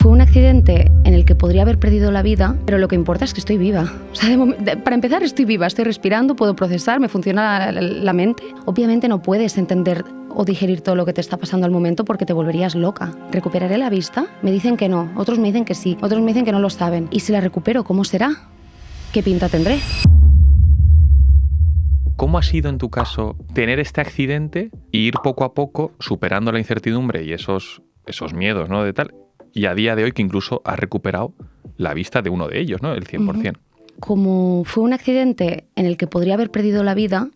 Fue un accidente en el que podría haber perdido la vida, pero lo que importa es que estoy viva. O sea, para empezar, estoy viva, estoy respirando, puedo procesar, me funciona la mente. Obviamente no puedes entender o digerir todo lo que te está pasando al momento porque te volverías loca. ¿Recuperaré la vista? Me dicen que no, otros me dicen que sí, otros me dicen que no lo saben. ¿Y si la recupero, cómo será? ¿Qué pinta tendré? ¿Cómo ha sido en tu caso tener este accidente e ir poco a poco superando la incertidumbre y esos miedos, ¿no? De tal, y a día de hoy que incluso has recuperado la vista de uno de ellos, ¿no? El 100%. Como fue un accidente en el que podría haber perdido la vida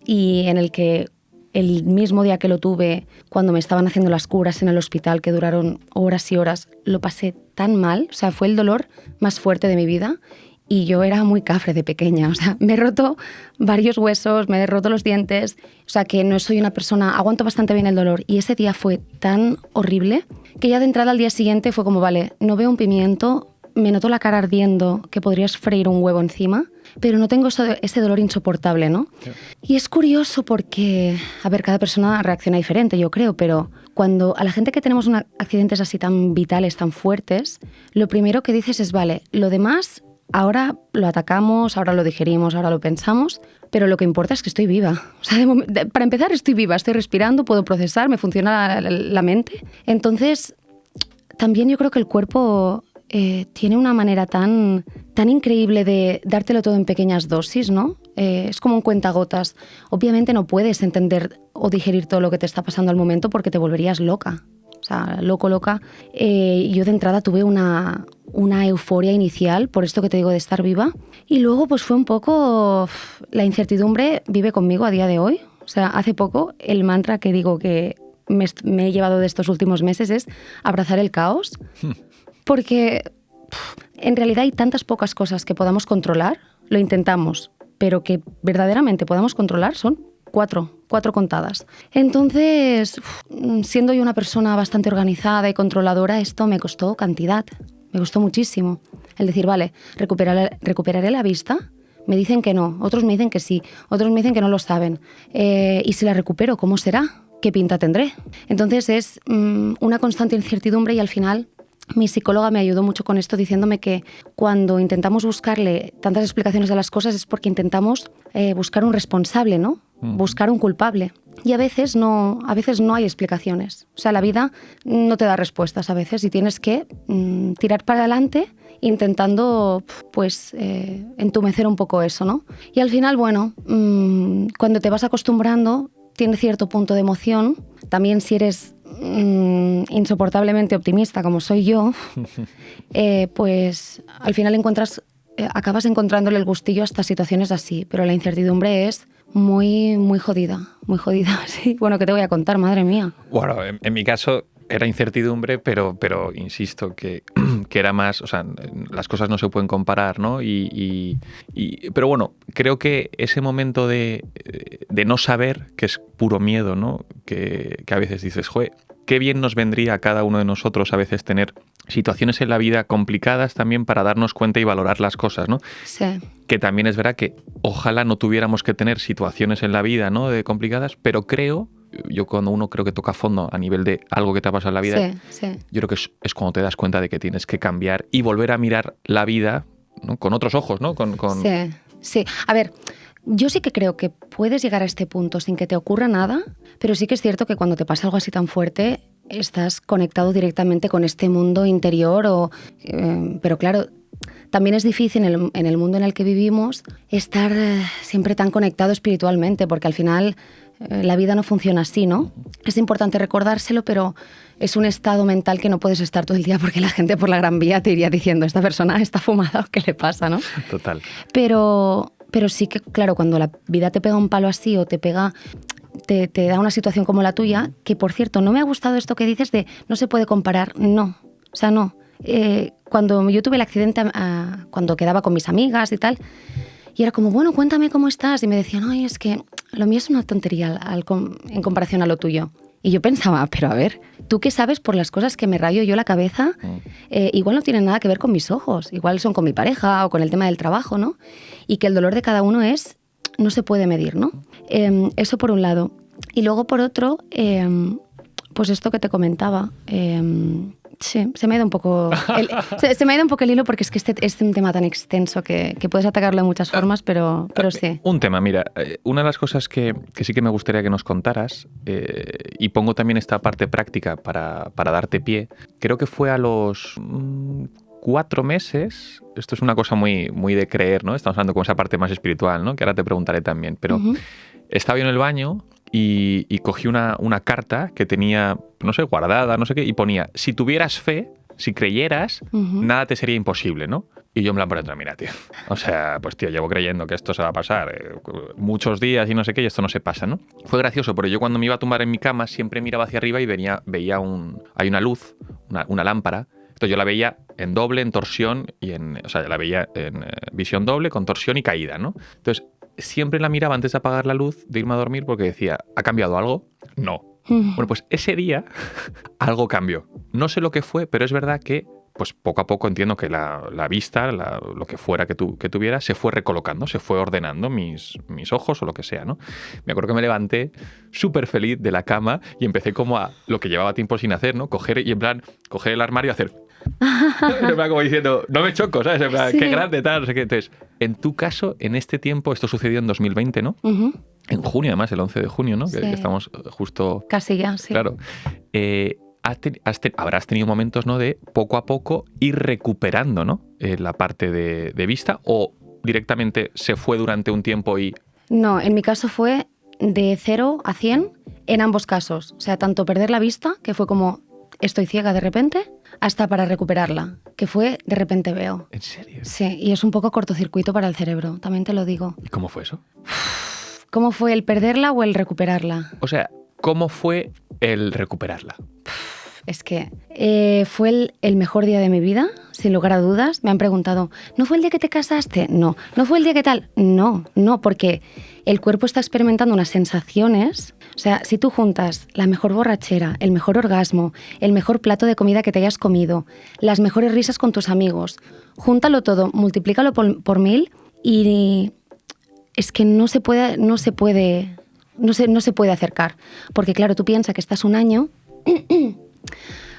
y en el que el mismo día que lo tuve, cuando me estaban haciendo las curas en el hospital, que duraron horas y horas, lo pasé tan mal. O sea, fue el dolor más fuerte de mi vida. Y yo era muy cafre de pequeña, o sea, me he roto varios huesos, me he roto los dientes, o sea, que no soy una persona, aguanto bastante bien el dolor. Y ese día fue tan horrible que ya de entrada al día siguiente fue como, vale, no veo un pimiento, me noto la cara ardiendo, que podrías freír un huevo encima, pero no tengo ese dolor insoportable, ¿no? Sí. Y es curioso porque, a ver, cada persona reacciona diferente, yo creo, pero cuando a la gente que tenemos accidentes así tan vitales, tan fuertes, lo primero que dices es, vale, lo demás ahora lo atacamos, ahora lo digerimos, ahora lo pensamos, pero lo que importa es que estoy viva. O sea, para empezar, estoy viva, estoy respirando, puedo procesar, me funciona la mente. Entonces, también yo creo que el cuerpo tiene una manera tan increíble de dártelo todo en pequeñas dosis, ¿no? Es como un cuentagotas. Obviamente no puedes entender o digerir todo lo que te está pasando al momento porque te volverías loca. O sea, loca. Yo de entrada tuve una euforia inicial, por esto que te digo de estar viva. Y luego pues fue un poco... La incertidumbre vive conmigo a día de hoy. O sea, hace poco el mantra que digo que me he llevado de estos últimos meses es abrazar el caos. Porque en realidad hay tantas pocas cosas que podamos controlar, lo intentamos, pero que verdaderamente podamos controlar son cuatro contadas. Entonces, siendo yo una persona bastante organizada y controladora, esto me costó cantidad, me costó muchísimo. El decir, vale, recuperaré la vista, me dicen que no, otros me dicen que sí, otros me dicen que no lo saben. Y si la recupero, ¿cómo será? ¿Qué pinta tendré? Entonces es una constante incertidumbre y al final mi psicóloga me ayudó mucho con esto diciéndome que cuando intentamos buscarle tantas explicaciones a las cosas es porque intentamos buscar un responsable, ¿no? Buscar un culpable. Y a veces no hay explicaciones. O sea, la vida no te da respuestas a veces y tienes que tirar para adelante intentando pues entumecer un poco eso, ¿no? Y al final, bueno, cuando te vas acostumbrando tiene cierto punto de emoción. También si eres insoportablemente optimista como soy yo, pues al final acabas encontrándole el gustillo a estas situaciones así, pero la incertidumbre es muy jodida, sí. Bueno, ¿qué te voy a contar? Madre mía. Bueno, en mi caso era incertidumbre, pero insisto que era más, o sea, las cosas no se pueden comparar, ¿no? Pero bueno, creo que ese momento de no saber, que es puro miedo, ¿no? Que a veces dices, joder, qué bien nos vendría a cada uno de nosotros a veces tener situaciones en la vida complicadas también para darnos cuenta y valorar las cosas, ¿no? Sí. Que también es verdad que ojalá no tuviéramos que tener situaciones en la vida, ¿no? De complicadas, pero yo cuando uno creo que toca a fondo a nivel de algo que te ha pasado en la vida, sí. Yo creo que es cuando te das cuenta de que tienes que cambiar y volver a mirar la vida, ¿no? Con otros ojos, ¿no? Sí. A ver, yo sí que creo que puedes llegar a este punto sin que te ocurra nada, pero sí que es cierto que cuando te pasa algo así tan fuerte estás conectado directamente con este mundo interior pero claro, también es difícil en el mundo en el que vivimos estar siempre tan conectado espiritualmente, porque al final la vida no funciona así, ¿no? Es importante recordárselo, pero es un estado mental que no puedes estar todo el día porque la gente por la Gran Vía te iría diciendo, esta persona está fumada, ¿qué le pasa, no? Total. Pero sí que, claro, cuando la vida te pega un palo así o te da una situación como la tuya, que por cierto, no me ha gustado esto que dices de no se puede comparar, no, o sea, no. Cuando yo tuve el accidente, cuando quedaba con mis amigas y tal, y era como, bueno, cuéntame cómo estás, y me decían, ay, es que lo mío es una tontería en comparación a lo tuyo. Y yo pensaba, pero a ver, ¿tú qué sabes por las cosas que me rayo yo la cabeza? Igual no tienen nada que ver con mis ojos, igual son con mi pareja o con el tema del trabajo, ¿no? Y que el dolor de cada uno no se puede medir, ¿no? Eso por un lado. Y luego por otro, pues esto que te comentaba, Sí, se me ha ido un poco se me ha ido un poco el hilo porque es que este es un tema tan extenso que puedes atacarlo de muchas formas, pero sí. Un tema, mira, una de las cosas que sí que me gustaría que nos contaras, y pongo también esta parte práctica para darte pie, creo que fue a los 4 meses, esto es una cosa muy, muy de creer, ¿no? Estamos hablando con esa parte más espiritual, ¿no? Que ahora te preguntaré también, pero estaba yo en el baño y cogí una carta que tenía, no sé, guardada, no sé qué, y ponía, si tuvieras fe, si creyeras, nada te sería imposible, ¿no? Y yo en plan por dentro, mira, tío, o sea, pues tío, llevo creyendo que esto se va a pasar muchos días y no sé qué, y esto no se pasa, ¿no? Fue gracioso, porque yo cuando me iba a tumbar en mi cama siempre miraba hacia arriba y veía hay una luz, una lámpara. Entonces yo la veía en doble, en torsión, o sea, la veía en visión doble, con torsión y caída, ¿no? Entonces siempre la miraba antes de apagar la luz, de irme a dormir, porque decía, ¿ha cambiado algo? No. Bueno, pues ese día algo cambió. No sé lo que fue, pero es verdad que pues poco a poco entiendo que la vista, lo que fuera que tuviera, se fue recolocando, se fue ordenando mis ojos o lo que sea, ¿no? Me acuerdo que me levanté súper feliz de la cama y empecé como a lo que llevaba tiempo sin hacer, ¿no? Coger el armario y hacer... En plan como diciendo, no me choco, ¿sabes? En plan, qué grande, tal, no sé qué. Entonces, en tu caso, en este tiempo, esto sucedió en 2020, ¿no? En junio, además, el 11 de junio, ¿no? Que estamos justo... Casi ya, sí. Claro. Habrás tenido momentos, ¿no? De poco a poco ir recuperando, ¿no? La parte de vista, o directamente se fue durante un tiempo y... No, en mi caso fue de 0 a 100 en ambos casos. O sea, tanto perder la vista, que fue como estoy ciega de repente, hasta para recuperarla, que fue de repente veo. ¿En serio? Sí, y es un poco cortocircuito para el cerebro, también te lo digo. ¿Y cómo fue eso? ¿Cómo fue el perderla o el recuperarla? O sea, ¿cómo fue el recuperarla? Es que fue el mejor día de mi vida, sin lugar a dudas. Me han preguntado, ¿no fue el día que te casaste? No. ¿No fue el día que tal? No, porque el cuerpo está experimentando unas sensaciones. O sea, si tú juntas la mejor borrachera, el mejor orgasmo, el mejor plato de comida que te hayas comido, las mejores risas con tus amigos, júntalo todo, multiplícalo por 1000 y es que no se puede acercar. Porque claro, tú piensas que estás un año...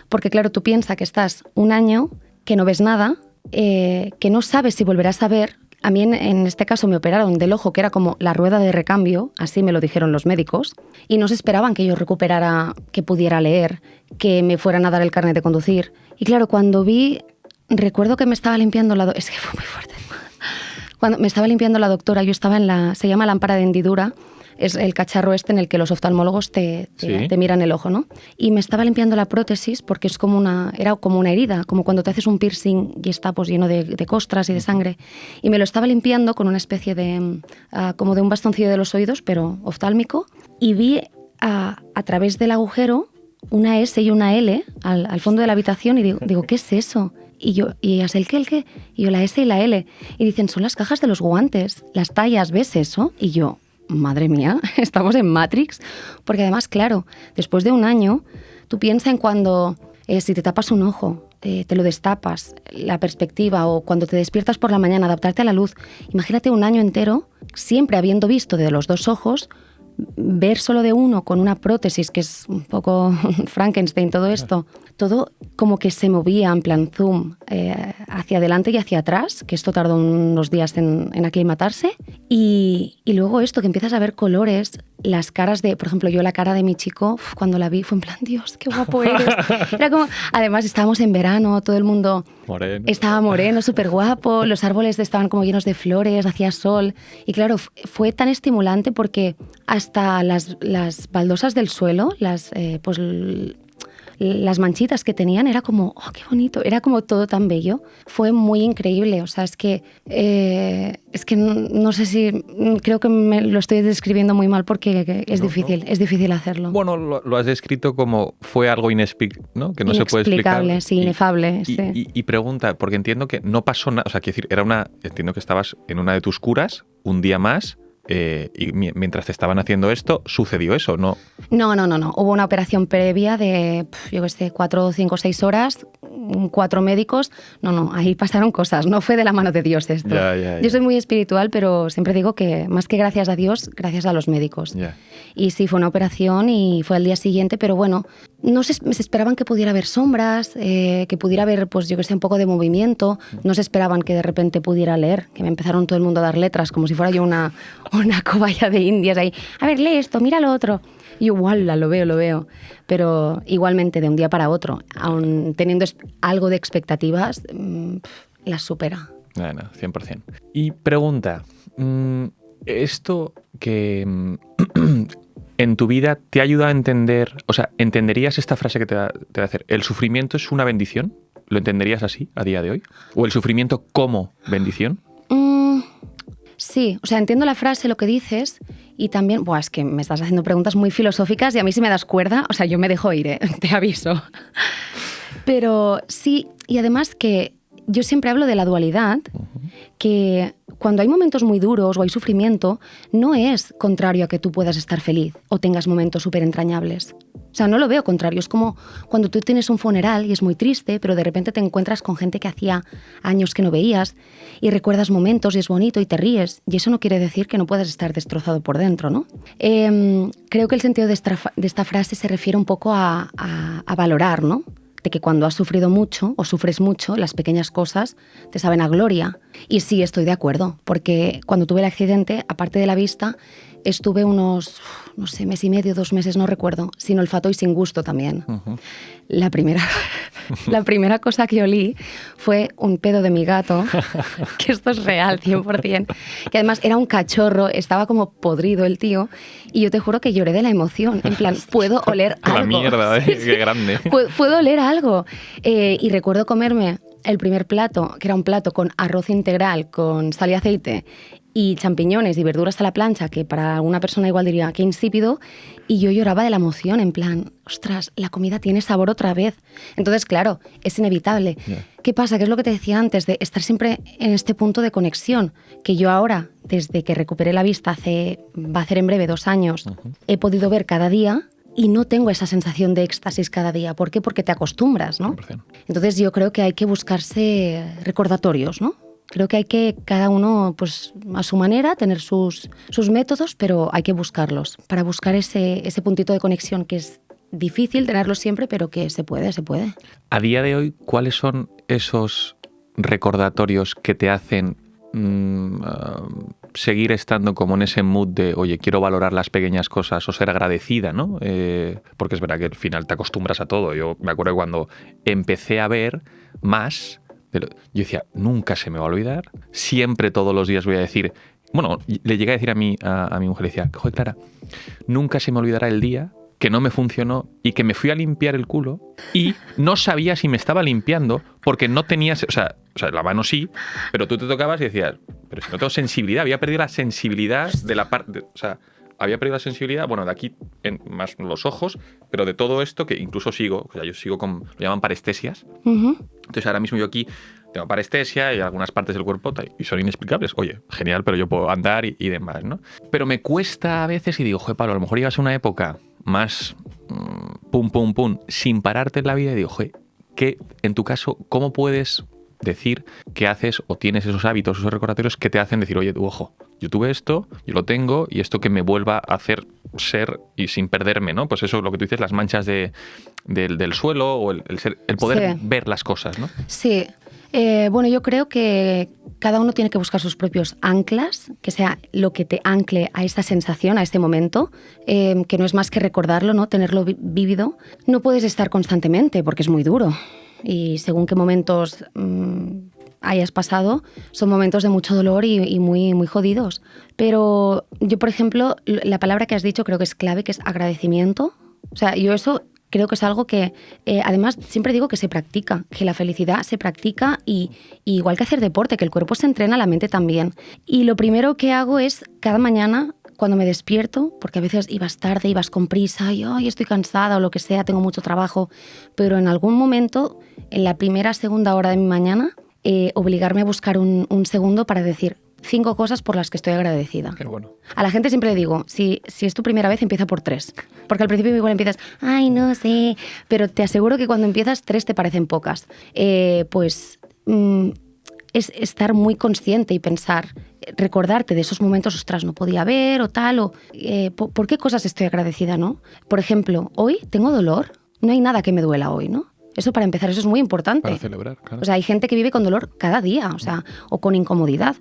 Porque claro, tú piensas que estás un año, que no ves nada, que no sabes si volverás a ver. A mí en este caso me operaron del ojo, que era como la rueda de recambio, así me lo dijeron los médicos, y no se esperaban que yo recuperara, que pudiera leer, que me fueran a dar el carnet de conducir. Y claro, cuando recuerdo que me estaba limpiando es que fue muy fuerte. Cuando me estaba limpiando la doctora, yo estaba se llama lámpara de hendidura, es el cacharro en el que los oftalmólogos te miran el ojo, ¿no? Y me estaba limpiando la prótesis porque era como una herida, como cuando te haces un piercing y está pues lleno de costras y de sangre. Y me lo estaba limpiando con una especie de, como de un bastoncillo de los oídos, pero oftálmico, y vi a través del agujero una S y una L al fondo de la habitación y digo, ¿qué es eso? Y ¿es el qué? Y yo, la S y la L. Y dicen, son las cajas de los guantes, las tallas, ¿ves eso? Y yo... Madre mía, estamos en Matrix. Porque además, claro, después de un año, tú piensas en cuando si te tapas un ojo, te lo destapas, la perspectiva, o cuando te despiertas por la mañana, adaptarte a la luz. Imagínate un año entero, siempre habiendo visto de los dos ojos, ver solo de uno con una prótesis, que es un poco Frankenstein, todo esto, todo como que se movía en plan zoom, hacia adelante y hacia atrás, que esto tardó unos días en aclimatarse, y luego esto, que empiezas a ver colores, las caras por ejemplo, yo la cara de mi chico, cuando la vi fue en plan, Dios, qué guapo eres. Era como, además estábamos en verano, todo el mundo estaba moreno, súper guapo, los árboles estaban como llenos de flores, hacía sol, y claro, fue tan estimulante porque hasta las baldosas del suelo, las manchitas que tenían, era como, oh, qué bonito, era como todo tan bello. Fue muy increíble, o sea, es que no sé si, creo que me lo estoy describiendo muy mal porque es difícil hacerlo. Bueno, lo has descrito como fue algo inexplicable, ¿no? Que no se puede explicar. Inexplicable, sí, inefable. Sí. Y pregunta, porque entiendo que no pasó nada, o sea, quiero decir, entiendo que estabas en una de tus curas un día más. Y mientras te estaban haciendo esto, ¿sucedió eso? ¿No? No. Hubo una operación previa de, 4, 5, 6 horas, 4 médicos. No, ahí pasaron cosas. No fue de la mano de Dios esto. Ya. Yo soy muy espiritual, pero siempre digo que más que gracias a Dios, gracias a los médicos. Ya. Y sí, fue una operación y fue al día siguiente, pero bueno, no se esperaban que pudiera haber sombras, que pudiera haber, pues yo que sé, un poco de movimiento. No se esperaban que de repente pudiera leer, que me empezaron todo el mundo a dar letras, como si fuera yo una cobaya de indias ahí. A ver, lee esto, mira lo otro. Y yo, ¡wala! Lo veo. Pero igualmente, de un día para otro, aun teniendo algo de expectativas, las supera. Bueno, 100%. Y pregunta, esto que en tu vida te ayuda a entender, o sea, ¿entenderías esta frase que te va a hacer? ¿El sufrimiento es una bendición? ¿Lo entenderías así a día de hoy? ¿O el sufrimiento como bendición? Sí, o sea, entiendo la frase, lo que dices, y también, es que me estás haciendo preguntas muy filosóficas y a mí si me das cuerda, o sea, yo me dejo ir, te aviso. Pero sí, y además que yo siempre hablo de la dualidad, que cuando hay momentos muy duros o hay sufrimiento, no es contrario a que tú puedas estar feliz o tengas momentos súper entrañables. O sea, no lo veo contrario. Es como cuando tú tienes un funeral y es muy triste, pero de repente te encuentras con gente que hacía años que no veías y recuerdas momentos y es bonito y te ríes. Y eso no quiere decir que no puedas estar destrozado por dentro, ¿no? Creo que el sentido de esta frase se refiere un poco a valorar, ¿no? De que cuando has sufrido mucho o sufres mucho, las pequeñas cosas te saben a gloria. Y sí, estoy de acuerdo, porque cuando tuve el accidente, aparte de la vista, estuve unos, no sé, mes y medio, 2 meses, no recuerdo, sin olfato y sin gusto también. La primera cosa que olí fue un pedo de mi gato, que esto es real, 100%, que además era un cachorro, estaba como podrido el tío, y yo te juro que lloré de la emoción, en plan, puedo oler algo. La mierda, qué grande. Puedo oler algo. Y recuerdo comerme el primer plato, que era un plato con arroz integral, con sal y aceite, y champiñones y verduras a la plancha, que para una persona igual diría, qué insípido, y yo lloraba de la emoción, en plan, ostras, la comida tiene sabor otra vez. Entonces, claro, es inevitable. Yeah. ¿Qué pasa? Que es lo que te decía antes, de estar siempre en este punto de conexión, que yo ahora, desde que recuperé la vista, va a hacer en breve 2 años, he podido ver cada día y no tengo esa sensación de éxtasis cada día. ¿Por qué? Porque te acostumbras, ¿no? 100%. Entonces yo creo que hay que buscarse recordatorios, ¿no? Creo que hay que, cada uno pues a su manera, tener sus métodos, pero hay que buscarlos para buscar ese puntito de conexión que es difícil tenerlo siempre, pero que se puede. A día de hoy, ¿cuáles son esos recordatorios que te hacen seguir estando como en ese mood de, oye, quiero valorar las pequeñas cosas o ser agradecida, ¿no? Porque es verdad que al final te acostumbras a todo. Yo me acuerdo cuando empecé a ver más, yo decía, nunca se me va a olvidar, siempre todos los días voy a decir, bueno, le llegué a decir a mi mujer, decía, joder, Clara, nunca se me olvidará el día que no me funcionó y que me fui a limpiar el culo y no sabía si me estaba limpiando porque no tenía, o sea, la mano sí, pero tú te tocabas y decías, pero si no tengo sensibilidad, había perdido la sensibilidad de la parte, o sea, había perdido la sensibilidad, bueno, de aquí más los ojos, pero de todo esto que incluso sigo, o sea, yo sigo con, lo llaman parestesias. Entonces ahora mismo yo aquí tengo parestesia y algunas partes del cuerpo y son inexplicables. Oye, genial, pero yo puedo andar y demás, ¿no? Pero me cuesta a veces y digo, joder, Pablo, a lo mejor llegas a una época más pum, sin pararte en la vida y digo, joder, que en tu caso, ¿cómo puedes decir que haces o tienes esos hábitos, esos recordatorios que te hacen decir, oye, tú, ojo, yo tuve esto, yo lo tengo y esto que me vuelva a hacer ser y sin perderme, ¿no? Pues eso, lo que tú dices, las manchas del suelo o el poder ver las cosas, ¿no? Sí. Bueno, yo creo que cada uno tiene que buscar sus propios anclas, que sea lo que te ancle a esta sensación, a este momento, que no es más que recordarlo, ¿no? Tenerlo vivido. No puedes estar constantemente porque es muy duro. Y según qué momentos hayas pasado, son momentos de mucho dolor y muy, muy jodidos. Pero yo, por ejemplo, la palabra que has dicho creo que es clave, que es agradecimiento. O sea, yo eso creo que es algo que, además, siempre digo que se practica, que la felicidad se practica y igual que hacer deporte, que el cuerpo se entrena, la mente también. Y lo primero que hago es, cada mañana, cuando me despierto, porque a veces ibas tarde, ibas con prisa, y ay, estoy cansada o lo que sea, tengo mucho trabajo, pero en algún momento, en la primera, segunda hora de mi mañana, obligarme a buscar un segundo para decir 5 cosas por las que estoy agradecida. Qué bueno. A la gente siempre le digo, si es tu primera vez, empieza por 3. Porque al principio igual empiezas, ay, no sé, pero te aseguro que cuando empiezas 3 te parecen pocas. Es estar muy consciente y pensar, recordarte de esos momentos, ostras, no podía ver o tal, o ¿por qué cosas estoy agradecida, no? Por ejemplo, hoy tengo dolor. no hay nada que me duela hoy, ¿no? Eso para empezar, eso es muy importante. Para celebrar, claro. O sea, hay gente que vive con dolor cada día, o sea, o con incomodidad.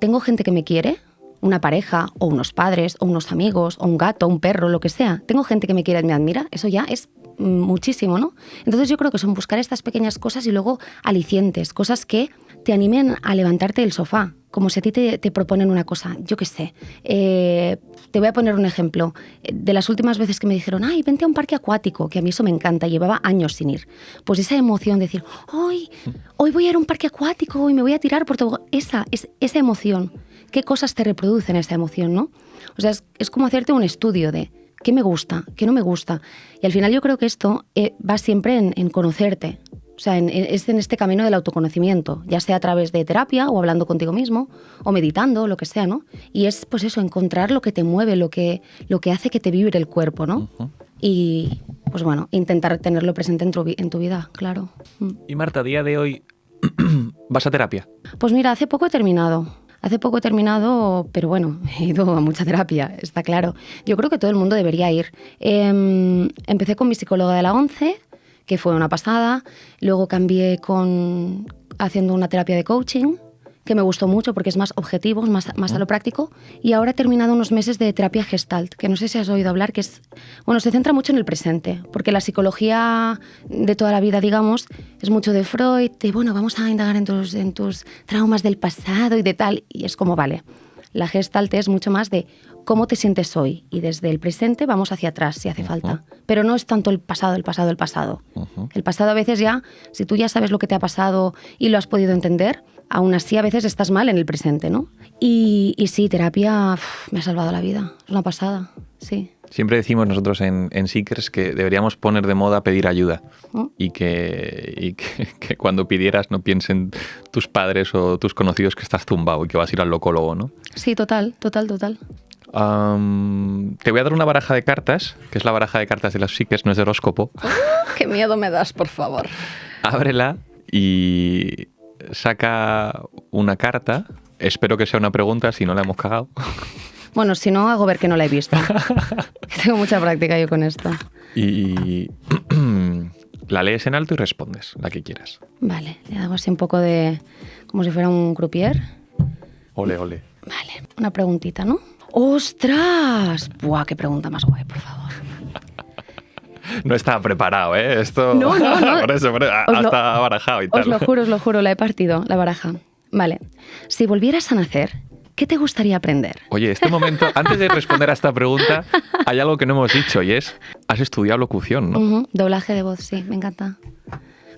Tengo gente que me quiere, una pareja, o unos padres, o unos amigos, o un gato, un perro, lo que sea. Tengo gente que me quiere y me admira, eso ya es muchísimo, ¿no? Entonces yo creo que son buscar estas pequeñas cosas y luego alicientes, cosas que te animen a levantarte del sofá, como si a ti te proponen una cosa, yo qué sé. Te voy a poner un ejemplo. De las últimas veces que me dijeron, ay, vente a un parque acuático, que a mí eso me encanta, llevaba años sin ir. Pues esa emoción de decir, hoy voy a ir a un parque acuático y me voy a tirar por todo, esa emoción. ¿Qué cosas te reproducen esa emoción, no? O sea, es como hacerte un estudio de qué me gusta, qué no me gusta. Y al final yo creo que esto va siempre en conocerte. O sea, es en este camino del autoconocimiento, ya sea a través de terapia o hablando contigo mismo o meditando, lo que sea, ¿no? Y es pues eso, encontrar lo que te mueve, lo que hace que te vibre el cuerpo, ¿no? Y pues bueno, intentar tenerlo presente en tu vida, claro. Y Marta, a día de hoy, ¿vas a terapia? Pues mira, hace poco he terminado, pero bueno, he ido a mucha terapia, está claro. Yo creo que todo el mundo debería ir. Empecé con mi psicóloga de la ONCE, que fue una pasada. Luego cambié haciendo una terapia de coaching, que me gustó mucho porque es más objetivo, más a lo práctico. Y ahora he terminado unos meses de terapia Gestalt, que no sé si has oído hablar, que se centra mucho en el presente, porque la psicología de toda la vida, digamos, es mucho de Freud, de bueno, vamos a indagar en tus traumas del pasado y de tal, y es como, vale, la Gestalt es mucho más de cómo te sientes hoy, y desde el presente vamos hacia atrás si hace falta. Pero no es tanto el pasado. El pasado a veces ya, si tú ya sabes lo que te ha pasado y lo has podido entender, aún así a veces estás mal en el presente, ¿no? Y sí, terapia me ha salvado la vida, es una pasada, sí. Siempre decimos nosotros en Seekers que deberíamos poner de moda pedir ayuda y que cuando pidieras no piensen tus padres o tus conocidos que estás tumbado y que vas a ir al locólogo, ¿no? Sí, total. Te voy a dar una baraja de cartas, que es la baraja de cartas de los Seekers, no es de horóscopo. ¡Qué miedo me das, por favor! Ábrela y saca una carta. Espero que sea una pregunta, si no la hemos cagado. Bueno, si no, hago ver que no la he visto. Tengo mucha práctica yo con esto. Y la lees en alto y respondes, la que quieras. Vale, le hago así un poco de... como si fuera un croupier. Ole, ole. Vale, una preguntita, ¿no? ¡Ostras! ¡Buah, qué pregunta más guay, por favor! No estaba preparado, ¿eh? Esto... No. Por eso, hasta barajado y tal. Os lo juro, la he partido, la baraja. Vale. Si volvieras a nacer, ¿qué te gustaría aprender? Oye, este momento, antes de responder a esta pregunta, hay algo que no hemos dicho y es, has estudiado locución, ¿no? Doblaje de voz, sí, me encanta.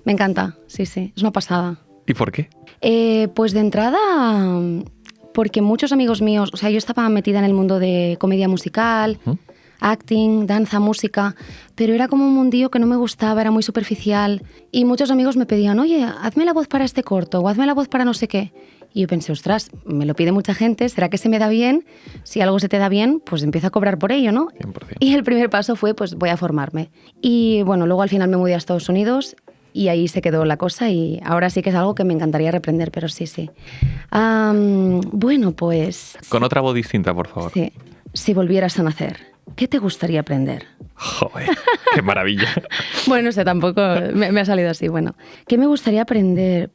Me encanta, sí, es una pasada. ¿Y por qué? Pues de entrada, porque muchos amigos míos, o sea, yo estaba metida en el mundo de comedia musical, acting, danza, música, pero era como un mundillo que no me gustaba, era muy superficial. Y muchos amigos me pedían, oye, hazme la voz para este corto o hazme la voz para no sé qué. Y yo pensé, ostras, me lo pide mucha gente, ¿será que se me da bien? Si algo se te da bien, pues empiezo a cobrar por ello, ¿no? 100%. Y el primer paso fue, pues voy a formarme. Y bueno, luego al final me mudé a Estados Unidos y ahí se quedó la cosa y ahora sí que es algo que me encantaría reprender, pero sí. Bueno, pues... Con otra voz distinta, por favor. Sí. Si volvieras a nacer, ¿qué te gustaría aprender? Joder, qué maravilla. Bueno, no sé, tampoco me ha salido así. Bueno, ¿qué me gustaría aprender?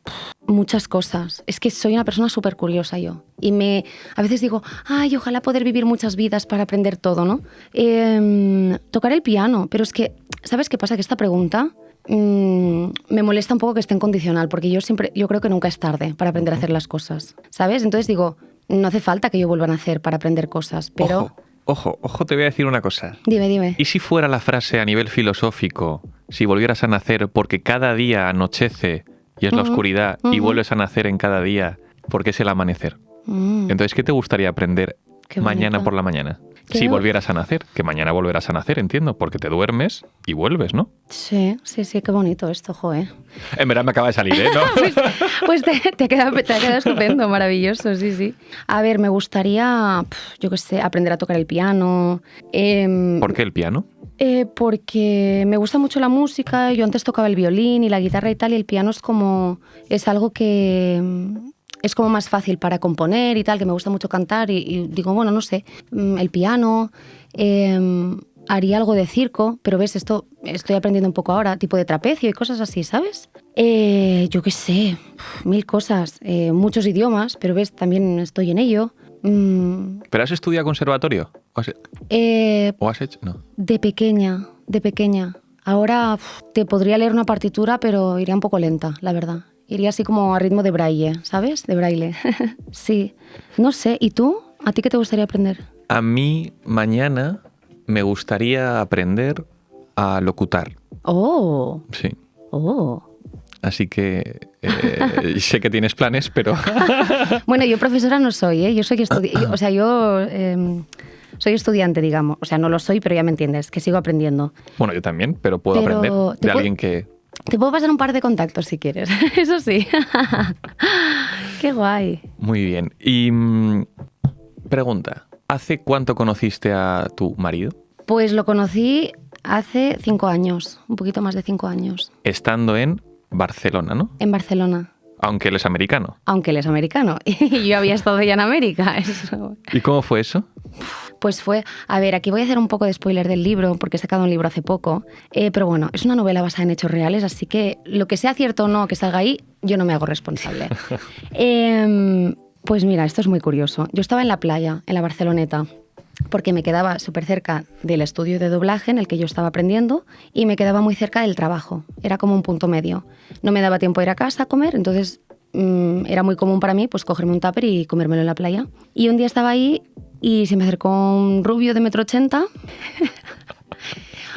Muchas cosas. Es que soy una persona súper curiosa yo. Y a veces digo, ay, ojalá poder vivir muchas vidas para aprender todo, ¿no? Tocar el piano. Pero es que, ¿sabes qué pasa? Que esta pregunta me molesta un poco que esté en condicional, porque yo creo que nunca es tarde para aprender a hacer las cosas, ¿sabes? Entonces digo, no hace falta que yo vuelva a nacer para aprender cosas, pero... Ojo, te voy a decir una cosa. Dime. ¿Y si fuera la frase a nivel filosófico, si volvieras a nacer porque cada día anochece y es la oscuridad y vuelves a nacer en cada día porque es el amanecer? Entonces, ¿qué te gustaría aprender mañana por la mañana? Si volvieras a nacer, que mañana volverás a nacer, entiendo, porque te duermes y vuelves, ¿no? Sí, qué bonito esto, joe. En verdad me acaba de salir, ¿eh? ¿No? pues te ha quedado estupendo, maravilloso, sí. A ver, me gustaría, yo qué sé, aprender a tocar el piano. ¿Por qué el piano? Porque me gusta mucho la música, yo antes tocaba el violín y la guitarra y tal, y el piano es algo que... es como más fácil para componer y tal, que me gusta mucho cantar y digo, bueno, no sé, el piano, haría algo de circo, pero ves, esto estoy aprendiendo un poco ahora, tipo de trapecio y cosas así, ¿sabes? Yo qué sé, 1000 cosas, muchos idiomas, pero ves, también estoy en ello. ¿Pero has estudiado conservatorio? ¿O has hecho? No. De pequeña. Ahora te podría leer una partitura, pero iría un poco lenta, la verdad. Iría así como a ritmo de braille, ¿sabes? De braille. Sí. No sé, ¿y tú? ¿A ti qué te gustaría aprender? A mí mañana me gustaría aprender a locutar. Oh. Sí. Oh. Así que sé que tienes planes, pero... Bueno, yo profesora no soy, ¿eh? Yo soy soy estudiante, digamos. O sea, no lo soy, pero ya me entiendes, que sigo aprendiendo. Bueno, yo también, pero puedo aprender de alguien que... Te puedo pasar un par de contactos si quieres, eso sí. Qué guay. Muy bien. Y pregunta, ¿hace cuánto conociste a tu marido? Pues lo conocí hace 5 años, un poquito más de 5 años. Estando en Barcelona, ¿no? En Barcelona. Aunque él es americano. Aunque él es americano. Y yo había estado ya en América. Eso. ¿Y cómo fue eso? Pues fue... A ver, aquí voy a hacer un poco de spoiler del libro, porque he sacado un libro hace poco. Pero bueno, es una novela basada en hechos reales, así que lo que sea cierto o no que salga ahí, yo no me hago responsable. Pues mira, esto es muy curioso. Yo estaba en la playa, en la Barceloneta, porque me quedaba súper cerca del estudio de doblaje en el que yo estaba aprendiendo y me quedaba muy cerca del trabajo. Era como un punto medio. No me daba tiempo de ir a casa a comer, entonces era muy común para mí pues cogerme un tupper y comérmelo en la playa. Y un día estaba ahí y se me acercó un rubio de 1,80 m.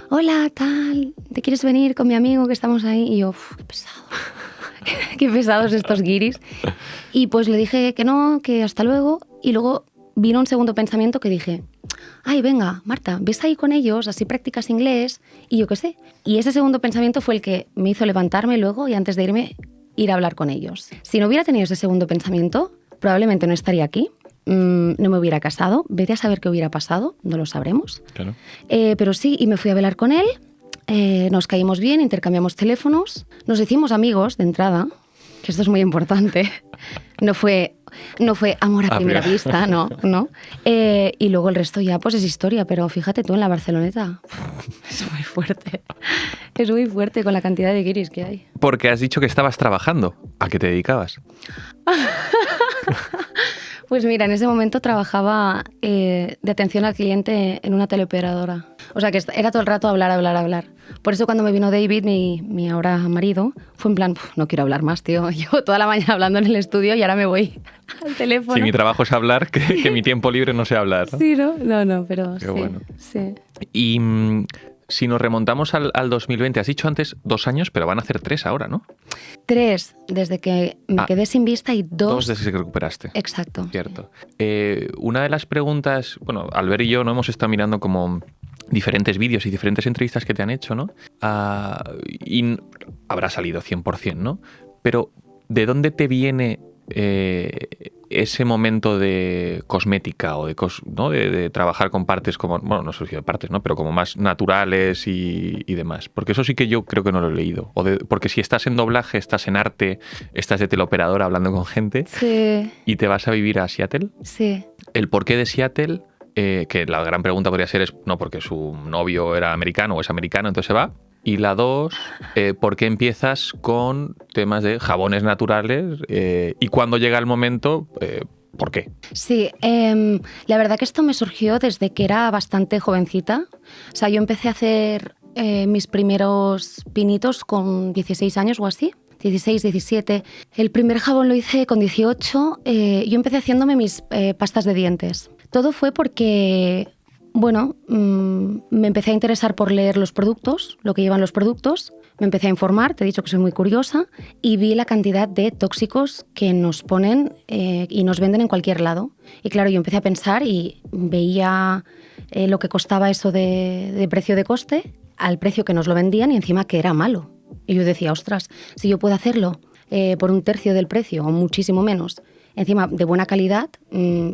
Hola, tal, ¿te quieres venir con mi amigo que estamos ahí? Y yo, qué pesado. Qué pesados estos guiris. Y pues le dije que no, que hasta luego. Y luego vino un segundo pensamiento que dije, ay, venga, Marta, ves ahí con ellos, así practicas inglés, y yo qué sé. Y ese segundo pensamiento fue el que me hizo levantarme luego y antes de irme, ir a hablar con ellos. Si no hubiera tenido ese segundo pensamiento, probablemente no estaría aquí, no me hubiera casado, vete a saber qué hubiera pasado, no lo sabremos. Claro. Pero sí, y me fui a hablar con él, nos caímos bien, intercambiamos teléfonos, nos hicimos amigos de entrada, que esto es muy importante. No fue amor a primera vista, no. Y luego el resto ya pues es historia, pero fíjate tú en la Barceloneta. Es muy fuerte. Es muy fuerte con la cantidad de guiris que hay. Porque has dicho que estabas trabajando. ¿A qué te dedicabas? Pues mira, en ese momento trabajaba de atención al cliente en una teleoperadora. O sea que era todo el rato hablar. Por eso cuando me vino David, mi ahora marido, fue en plan, no quiero hablar más, tío. Llevo toda la mañana hablando en el estudio y ahora me voy al teléfono. Si mi trabajo es hablar, que mi tiempo libre no sea hablar, ¿no? Sí, ¿no? No, pero qué sí. Bueno. Sí. Y si nos remontamos al 2020, has dicho antes 2 años, pero van a hacer 3 ahora, ¿no? 3, desde que me quedé sin vista, y 2... 2 desde que recuperaste. Exacto. Cierto. Una de las preguntas, bueno, Albert y yo no hemos estado mirando como diferentes vídeos y diferentes entrevistas que te han hecho, ¿no? Y habrá salido 100%, ¿no? Pero, ¿de dónde te viene ese momento de cosmética o ¿no? de trabajar con partes como, bueno, no sé si de partes, ¿no? Pero como más naturales y demás? Porque eso sí que yo creo que no lo he leído. Porque si estás en doblaje, estás en arte, estás de teleoperadora hablando con gente, sí, y te vas a vivir a Seattle. Sí. El porqué de Seattle, que la gran pregunta podría ser es, no, porque su novio era americano o es americano, entonces se va. Y la 2, ¿por qué empiezas con temas de jabones naturales? Y cuando llega el momento, ¿por qué? Sí, la verdad que esto me surgió desde que era bastante jovencita. O sea, yo empecé a hacer mis primeros pinitos con 16 años o así. 16, 17. El primer jabón lo hice con 18. Yo empecé haciéndome mis pastas de dientes. Todo fue porque... Bueno, me empecé a interesar por leer los productos, lo que llevan los productos, me empecé a informar, te he dicho que soy muy curiosa, y vi la cantidad de tóxicos que nos ponen y nos venden en cualquier lado. Y claro, yo empecé a pensar y veía lo que costaba eso de precio de coste al precio que nos lo vendían y encima que era malo. Y yo decía, ostras, si yo puedo hacerlo por 1/3 del precio o muchísimo menos, encima de buena calidad,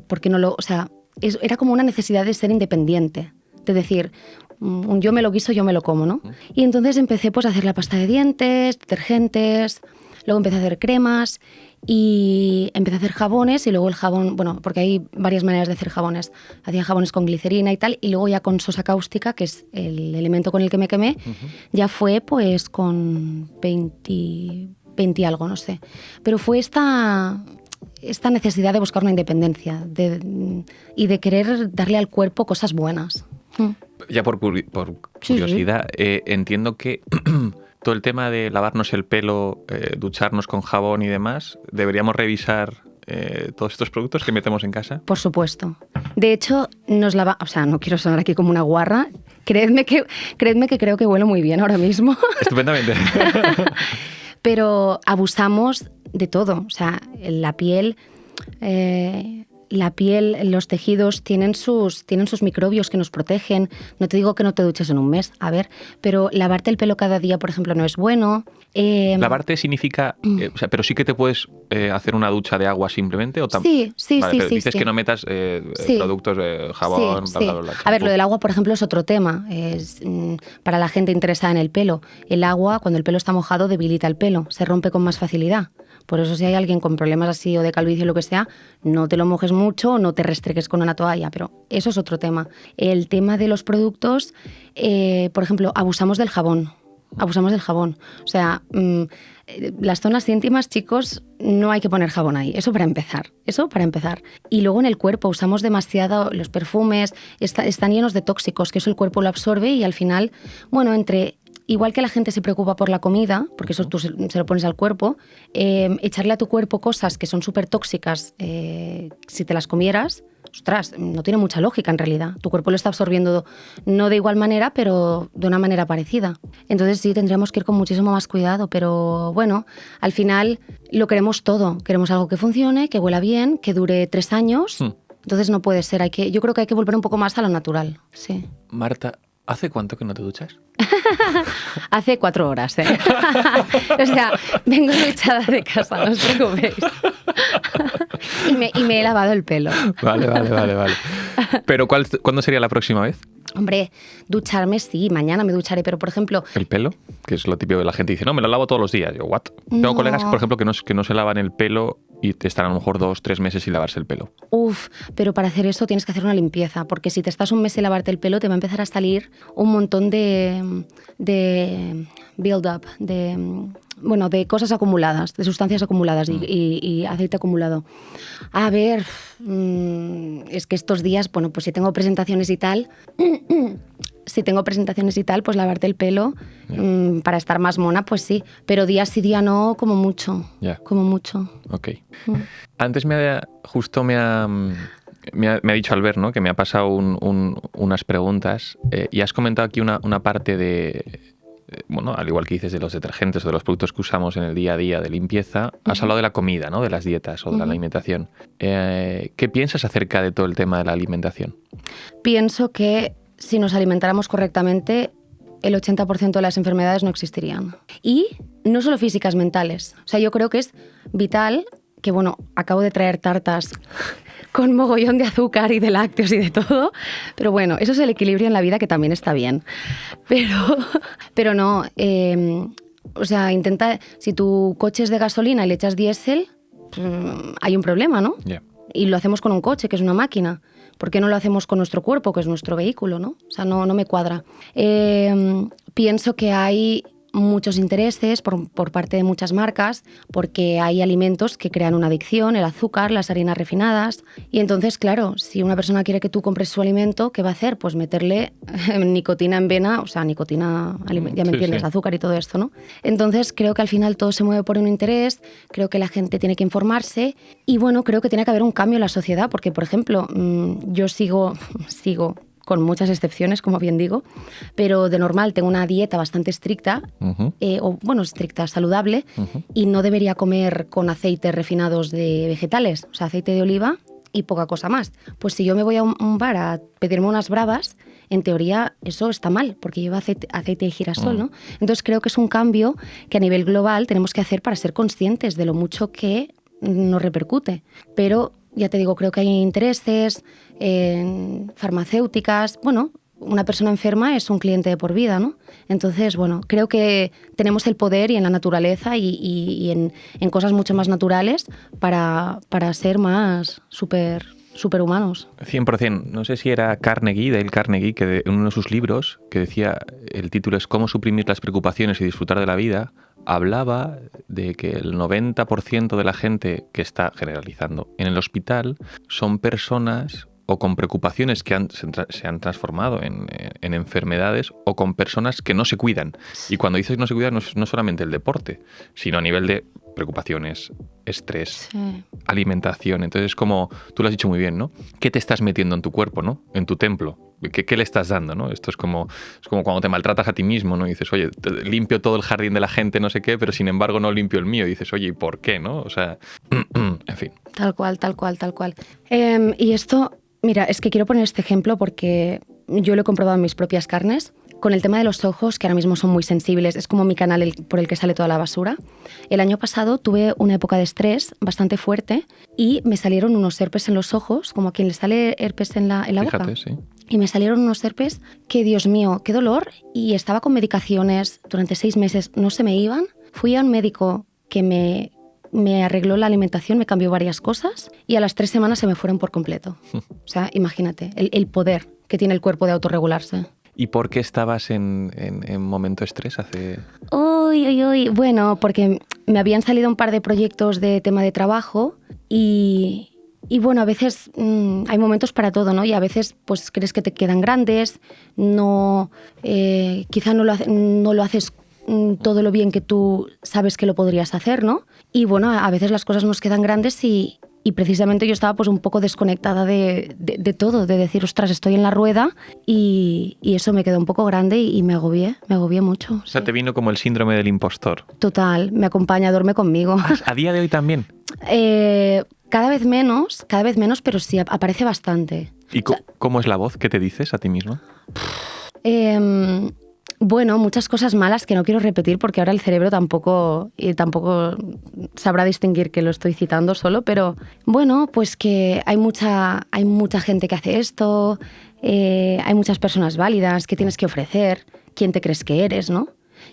¿por qué no lo...? O sea, era como una necesidad de ser independiente, de decir, yo me lo guiso, yo me lo como, ¿no? Y entonces empecé pues a hacer la pasta de dientes, detergentes, Luego empecé a hacer cremas y empecé a hacer jabones y luego el jabón, bueno, porque hay varias maneras de hacer jabones. Hacía jabones con glicerina y tal, y luego ya con sosa cáustica, que es el elemento con el que me quemé, ya fue pues con 20 y algo, no sé. Pero fue esta necesidad de buscar una independencia y de querer darle al cuerpo cosas buenas. Ya por curiosidad, entiendo que todo el tema de lavarnos el pelo, ducharnos con jabón y demás, deberíamos revisar todos estos productos que metemos en casa. Por supuesto. De hecho, o sea, no quiero sonar aquí como una guarra. Creedme que creo que huelo muy bien ahora mismo. Estupendamente. Pero abusamos de todo. O sea, la piel, los tejidos tienen sus microbios que nos protegen. No te digo que no te duches en un mes, a ver, pero lavarte el pelo cada día, por ejemplo, no es bueno. ¿Lavarte significa, o sea, pero sí que te puedes hacer una ducha de agua simplemente? ¿O Sí, vale, pero dices sí. que no metas productos de jabón, Sí. bla, bla, bla. A ver, lo del agua, por ejemplo, es otro tema. Para la gente interesada en el pelo. El agua, cuando el pelo está mojado, debilita el pelo, se rompe con más facilidad. Por eso si hay alguien con problemas así o de calvicie o lo que sea, no te lo mojes mucho, no te restregues con una toalla, pero eso es otro tema. El tema de los productos, por ejemplo, abusamos del jabón. O sea, las zonas íntimas, chicos, no hay que poner jabón ahí. Eso para empezar. Y luego en el cuerpo usamos demasiado los perfumes, están llenos de tóxicos, que eso el cuerpo lo absorbe y al final, bueno, igual que la gente se preocupa por la comida, porque eso tú se lo pones al cuerpo, echarle a tu cuerpo cosas que son súper tóxicas, si te las comieras, ostras, no tiene mucha lógica en realidad. Tu cuerpo lo está absorbiendo no de igual manera, pero de una manera parecida. Entonces sí, tendríamos que ir con muchísimo más cuidado, pero bueno, al final lo queremos todo. Queremos algo que funcione, que huela bien, que dure 3 años. Entonces no puede ser. Yo creo que hay que volver un poco más a lo natural. Sí. Marta, ¿hace cuánto que no te duchas? Hace 4 horas, O sea, vengo duchada de casa, no os preocupéis. Y me he lavado el pelo. Vale. Pero ¿cuándo sería la próxima vez? Hombre, ducharme sí, mañana me ducharé, pero por ejemplo... ¿El pelo? Que es lo típico que la gente dice, no, me lo lavo todos los días. Yo, ¿what? Tengo colegas, por ejemplo, que no se lavan el pelo y te están a lo mejor 2-3 meses sin lavarse el pelo. Pero para hacer eso tienes que hacer una limpieza, porque si te estás un mes sin lavarte el pelo te va a empezar a salir un montón de build-up, de cosas acumuladas, de sustancias acumuladas y aceite acumulado. A ver, es que estos días, bueno, pues si tengo presentaciones y tal, pues lavarte el pelo para estar más mona, pues sí. Pero día sí, día no, como mucho. Como mucho. Ok. Antes me ha dicho Albert, ¿no?, que me ha pasado unas preguntas y has comentado aquí una parte de... Bueno, al igual que dices de los detergentes o de los productos que usamos en el día a día de limpieza, has hablado de la comida, ¿no?, de las dietas o de la alimentación. ¿Qué piensas acerca de todo el tema de la alimentación? Pienso que si nos alimentáramos correctamente, el 80% de las enfermedades no existirían. Y no solo físicas, mentales. O sea, yo creo que es vital que, bueno, acabo de traer tartas con mogollón de azúcar y de lácteos y de todo, pero bueno, eso es el equilibrio en la vida que también está bien. Pero no, o sea, intenta, si tu coche es de gasolina y le echas diésel, hay un problema, ¿no? Yeah. Y lo hacemos con un coche, que es una máquina. ¿Por qué no lo hacemos con nuestro cuerpo, que es nuestro vehículo, ¿no? O sea, no me cuadra. Pienso que hay muchos intereses por parte de muchas marcas, porque hay alimentos que crean una adicción, el azúcar, las harinas refinadas. Y entonces, claro, si una persona quiere que tú compres su alimento, ¿qué va a hacer? Pues meterle nicotina en vena, o sea, nicotina, ya me entiendes, azúcar y todo esto, ¿no? Entonces, creo que al final todo se mueve por un interés, creo que la gente tiene que informarse y, bueno, creo que tiene que haber un cambio en la sociedad, porque, por ejemplo, yo sigo con muchas excepciones, como bien digo, pero de normal tengo una dieta bastante estricta, estricta, saludable, y no debería comer con aceites refinados de vegetales, o sea, aceite de oliva y poca cosa más. Pues si yo me voy a un bar a pedirme unas bravas, en teoría eso está mal, porque lleva aceite de girasol, ¿no? Entonces creo que es un cambio que a nivel global tenemos que hacer para ser conscientes de lo mucho que nos repercute. Pero ya te digo, creo que hay intereses farmacéuticas. Bueno, una persona enferma es un cliente de por vida, ¿no? Entonces, bueno, creo que tenemos el poder y en la naturaleza y en cosas mucho más naturales para ser más superhumanos. 100%. No sé si era Dale Carnegie, que en uno de sus libros, que decía, el título es Cómo suprimir las preocupaciones y disfrutar de la vida, hablaba de que el 90% de la gente que está generalizando en el hospital son personas o con preocupaciones que se han transformado en enfermedades o con personas que no se cuidan. Y cuando dices no se cuidan, no solamente el deporte, sino a nivel de preocupaciones, estrés, sí, alimentación. Entonces, como tú lo has dicho muy bien, ¿no? ¿Qué te estás metiendo en tu cuerpo, ¿no? En tu templo. ¿Qué le estás dando, ¿no? Esto es como cuando te maltratas a ti mismo, ¿no? Y dices, oye, limpio todo el jardín de la gente, no sé qué, pero sin embargo no limpio el mío. Y dices, oye, ¿y por qué, no? O sea, en fin. Tal cual. Y esto, mira, es que quiero poner este ejemplo porque yo lo he comprobado en mis propias carnes. Con el tema de los ojos, que ahora mismo son muy sensibles, es como mi canal por el que sale toda la basura. El año pasado tuve una época de estrés bastante fuerte y me salieron unos herpes en los ojos, como a quien le sale herpes en la boca. Fíjate, sí. Y me salieron unos herpes que, Dios mío, qué dolor. Y estaba con medicaciones durante 6 meses, no se me iban. Fui a un médico que me arregló la alimentación, me cambió varias cosas y a las 3 semanas se me fueron por completo. O sea, imagínate, el poder que tiene el cuerpo de autorregularse. ¿Y por qué estabas en momento estrés hace...? Uy. Bueno, porque me habían salido un par de proyectos de tema de trabajo y bueno, a veces hay momentos para todo, ¿no? Y a veces pues crees que te quedan grandes, quizá no lo haces todo lo bien que tú sabes que lo podrías hacer, ¿no? Y bueno, a veces las cosas nos quedan grandes y precisamente yo estaba pues un poco desconectada de todo, de decir, ostras, estoy en la rueda y eso me quedó un poco grande y me agobié mucho. O sea, te vino como el síndrome del impostor. Total, me acompaña, duerme conmigo. ¿A día de hoy también? Cada vez menos, pero sí, aparece bastante. ¿Y cómo es la voz? ¿Qué te dices a ti mismo? Bueno, muchas cosas malas que no quiero repetir porque ahora el cerebro tampoco sabrá distinguir que lo estoy citando solo, pero bueno, pues que hay mucha gente que hace esto, hay muchas personas válidas, ¿qué tienes que ofrecer? ¿Quién te crees que eres, no?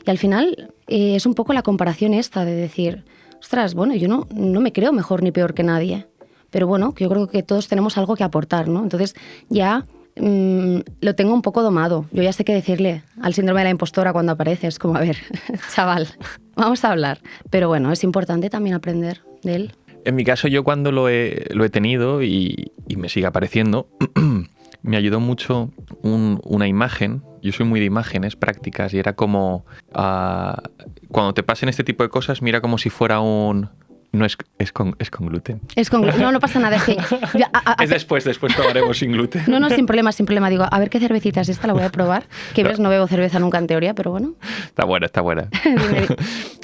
Y al final es un poco la comparación esta de decir, ostras, bueno, yo no me creo mejor ni peor que nadie, pero bueno, yo creo que todos tenemos algo que aportar, ¿no? Entonces ya... lo tengo un poco domado. Yo ya sé qué decirle al síndrome de la impostora cuando aparece. Es como, a ver, chaval, vamos a hablar. Pero bueno, es importante también aprender de él. En mi caso, yo cuando lo he tenido y me sigue apareciendo, me ayudó mucho una imagen. Yo soy muy de imágenes prácticas y era como... cuando te pasen este tipo de cosas, mira como si fuera un... No es con gluten. Es con gluten. No pasa nada. Es después probaremos sin gluten. No, sin problema. Digo, a ver qué cervecita es esta, la voy a probar. Que ves, no bebo cerveza nunca en teoría, pero bueno. Está buena. Dime.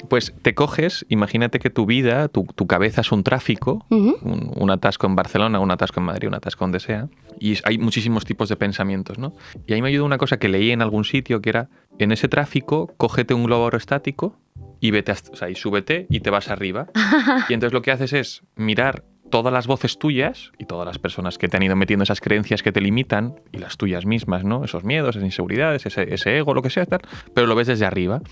Pues te coges, imagínate que tu vida, tu cabeza es un tráfico, un atasco en Barcelona, un atasco en Madrid, un atasco donde sea, y hay muchísimos tipos de pensamientos, ¿no? Y ahí me ayudó una cosa que leí en algún sitio, que era, en ese tráfico, cógete un globo aerostático y y súbete y te vas arriba. Y entonces lo que haces es mirar todas las voces tuyas y todas las personas que te han ido metiendo esas creencias que te limitan y las tuyas mismas, ¿no? Esos miedos, esas inseguridades, ese ego, lo que sea, tal, pero lo ves desde arriba.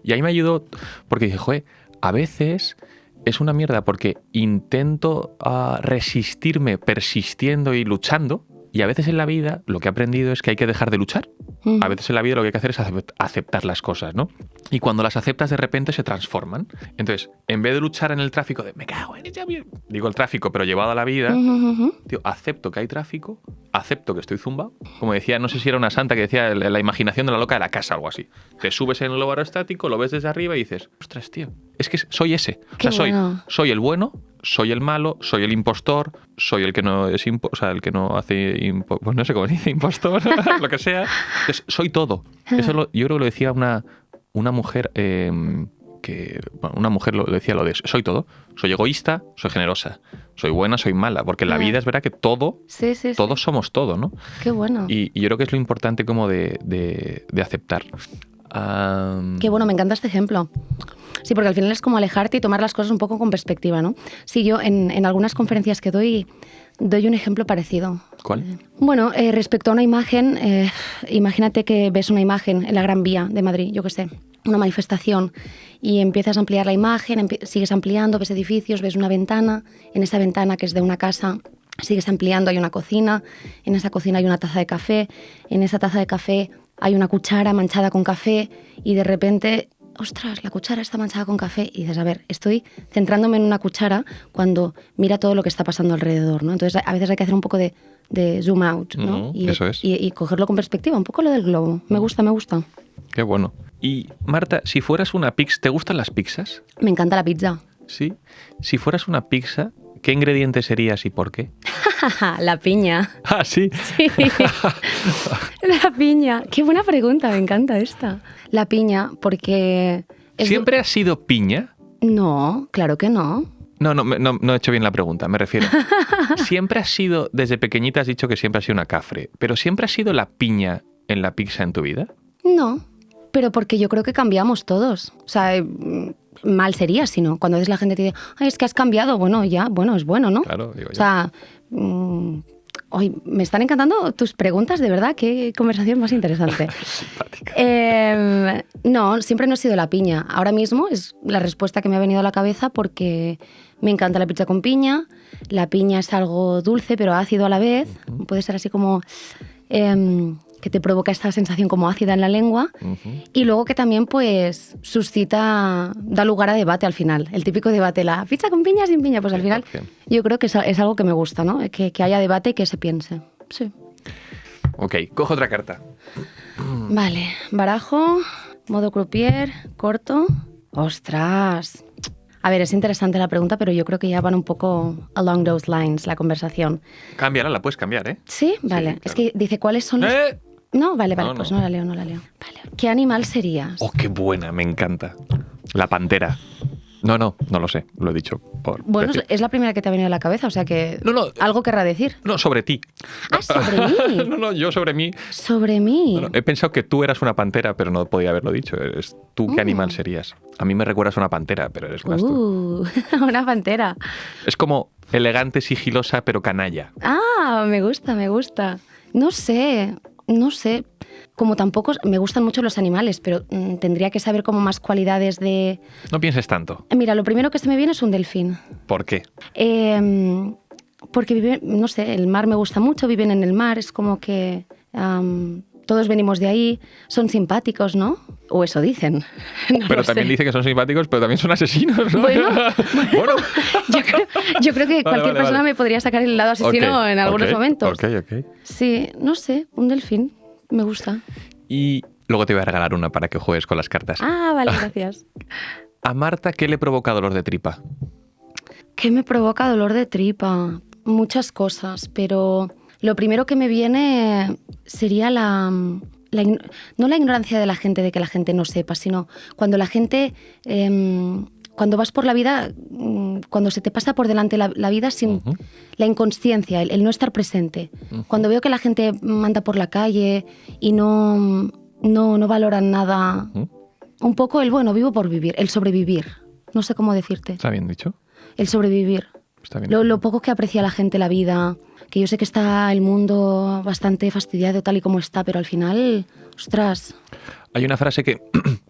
Y ahí me ayudó porque dije, joder, a veces es una mierda porque intento resistirme persistiendo y luchando. Y a veces en la vida lo que he aprendido es que hay que dejar de luchar. A veces en la vida lo que hay que hacer es aceptar las cosas, ¿no? Y cuando las aceptas de repente se transforman. Entonces, en vez de luchar en el tráfico de me cago en ella, digo el tráfico, pero llevado a la vida, tío, acepto que hay tráfico, acepto que estoy zumbado. Como decía, no sé si era una santa que decía la imaginación de la loca de la casa o algo así. Te subes en el globo aerostático, lo ves desde arriba y dices, ostras, tío, es que soy ese. O sea, soy el bueno, soy el malo, soy el impostor, soy el que no es el que no hace pues no sé cómo se dice, impostor, lo que sea. Entonces, soy todo. Eso yo creo que lo decía una mujer una mujer lo decía lo de soy todo. Soy egoísta, soy generosa, soy buena, soy mala, porque en la vida es verdad que todos somos todo, ¿no? Qué bueno. Y yo creo que es lo importante como de aceptar. Qué bueno, me encanta este ejemplo. Sí, porque al final es como alejarte y tomar las cosas un poco con perspectiva, ¿no? Sí, yo en algunas conferencias que doy un ejemplo parecido. ¿Cuál? Bueno, respecto a una imagen, imagínate que ves una imagen en la Gran Vía de Madrid, yo qué sé, una manifestación, y empiezas a ampliar la imagen, sigues ampliando, ves edificios, ves una ventana, en esa ventana que es de una casa sigues ampliando, hay una cocina, en esa cocina hay una taza de café, en esa taza de café hay una cuchara manchada con café y de repente, ostras, la cuchara está manchada con café y dices, a ver, estoy centrándome en una cuchara cuando mira todo lo que está pasando alrededor, ¿no? Entonces a veces hay que hacer un poco de zoom out, ¿no? Eso es. Y cogerlo con perspectiva, un poco lo del globo. Me gusta, me gusta. Qué bueno. Y Marta, si fueras una pizza, ¿te gustan las pizzas? Me encanta la pizza. Sí. Si fueras una pizza, ¿qué ingrediente serías y por qué? La piña. Ah, sí. Sí. La piña. Qué buena pregunta, me encanta esta. La piña, porque... ¿Siempre has sido piña? No, claro que no. No he hecho bien la pregunta, me refiero. Siempre has sido, desde pequeñita has dicho que siempre has sido una cafre, pero ¿siempre has sido la piña en la pizza en tu vida? No, pero porque yo creo que cambiamos todos. O sea, mal sería si no. Cuando ves la gente te dice, ay, es que has cambiado, bueno, ya, bueno, es bueno, ¿no? Claro, digo yo. O sea, hoy me están encantando tus preguntas, de verdad, qué conversación más interesante. Simpática. No, siempre no he sido la piña. Ahora mismo es la respuesta que me ha venido a la cabeza porque me encanta la pizza con piña. La piña es algo dulce pero ácido a la vez. Uh-huh. Puede ser así como... que te provoca esta sensación como ácida en la lengua, y luego que también pues suscita, da lugar a debate al final, el típico debate, la pizza con piña, sin piña, pues al final yo creo que es algo que me gusta, ¿no? Que haya debate y que se piense. Sí. Ok, cojo otra carta. Vale, barajo, modo croupier, corto. ¡Ostras! A ver, es interesante la pregunta, pero yo creo que ya van un poco along those lines la conversación. Cámbiala, la puedes cambiar, ¿eh? ¿Sí? Vale. Sí, claro. Es que dice, ¿cuáles son los...? No, vale, pues no la leo. Vale. ¿Qué animal serías? Oh, qué buena, me encanta. La pantera. No lo sé, lo he dicho por Bueno, decir. es la primera que te ha venido a la cabeza, o sea que No, algo querrá decir. No, sobre ti. Ah, sobre mí. No, yo sobre mí. Sobre mí. No, he pensado que tú eras una pantera, pero no podía haberlo dicho. ¿Tú qué animal serías? A mí me recuerdas a una pantera, pero eres más tú. Una pantera. Es como elegante, sigilosa, pero canalla. Ah, me gusta. No sé. Como tampoco me gustan mucho los animales, pero tendría que saber como más cualidades de... No pienses tanto. Mira, lo primero que se me viene es un delfín. ¿Por qué? Porque viven, no sé, el mar me gusta mucho, viven en el mar, es como que todos venimos de ahí, son simpáticos, ¿no? O eso dicen. No pero lo también sé. dice que son simpáticos, pero también son asesinos, ¿no? Bueno. Bueno. Yo creo que cualquier persona me podría sacar el lado asesino en algunos momentos. Ok. Sí, no sé, un delfín, me gusta. Y luego te voy a regalar una para que juegues con las cartas. Ah, vale, gracias. ¿A Marta qué le provoca dolor de tripa? ¿Qué me provoca dolor de tripa? Muchas cosas, pero lo primero que me viene sería no la ignorancia de la gente, de que la gente no sepa, sino cuando la gente, cuando vas por la vida, cuando se te pasa por delante la vida sin la inconsciencia, el no estar presente. Cuando veo que la gente anda por la calle y no valoran nada, un poco vivo por vivir, el sobrevivir. No sé cómo decirte. ¿Está bien dicho? El sobrevivir. Está bien. Lo poco que aprecia la gente la vida, que yo sé que está el mundo bastante fastidiado tal y como está, pero al final, ostras. Hay una frase que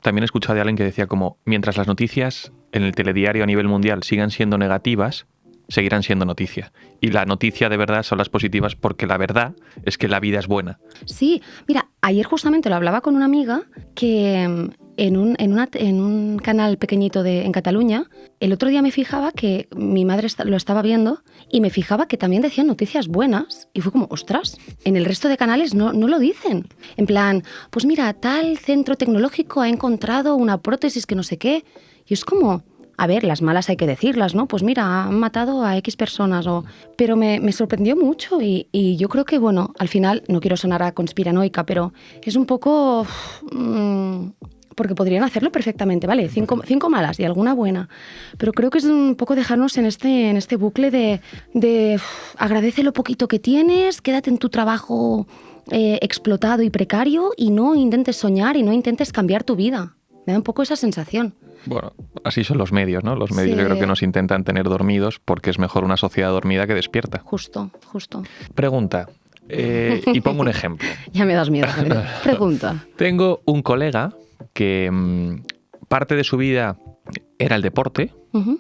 también he escuchado de alguien que decía como, mientras las noticias en el telediario a nivel mundial sigan siendo negativas, seguirán siendo noticia. Y la noticia de verdad son las positivas porque la verdad es que la vida es buena. Sí, mira, ayer justamente lo hablaba con una amiga que en un canal pequeñito en Cataluña, el otro día me fijaba que mi madre lo estaba viendo y me fijaba que también decían noticias buenas y fue como, ostras, en el resto de canales no lo dicen. En plan, pues mira, tal centro tecnológico ha encontrado una prótesis que no sé qué. Y es como... A ver, las malas hay que decirlas, ¿no? Pues mira, han matado a X personas. Pero me sorprendió mucho y yo creo que, bueno, al final, no quiero sonar a conspiranoica, pero es un poco... porque podrían hacerlo perfectamente, ¿vale? Cinco malas y alguna buena. Pero creo que es un poco dejarnos en este bucle de agradece lo poquito que tienes, quédate en tu trabajo explotado y precario y no intentes soñar y no intentes cambiar tu vida. Me da un poco esa sensación. Bueno, así son los medios, ¿no? Los medios Sí. yo creo que nos intentan tener dormidos porque es mejor una sociedad dormida que despierta. Justo. Pregunta, Y pongo un ejemplo. Ya me das miedo. Pregunta. Tengo un colega que parte de su vida era el deporte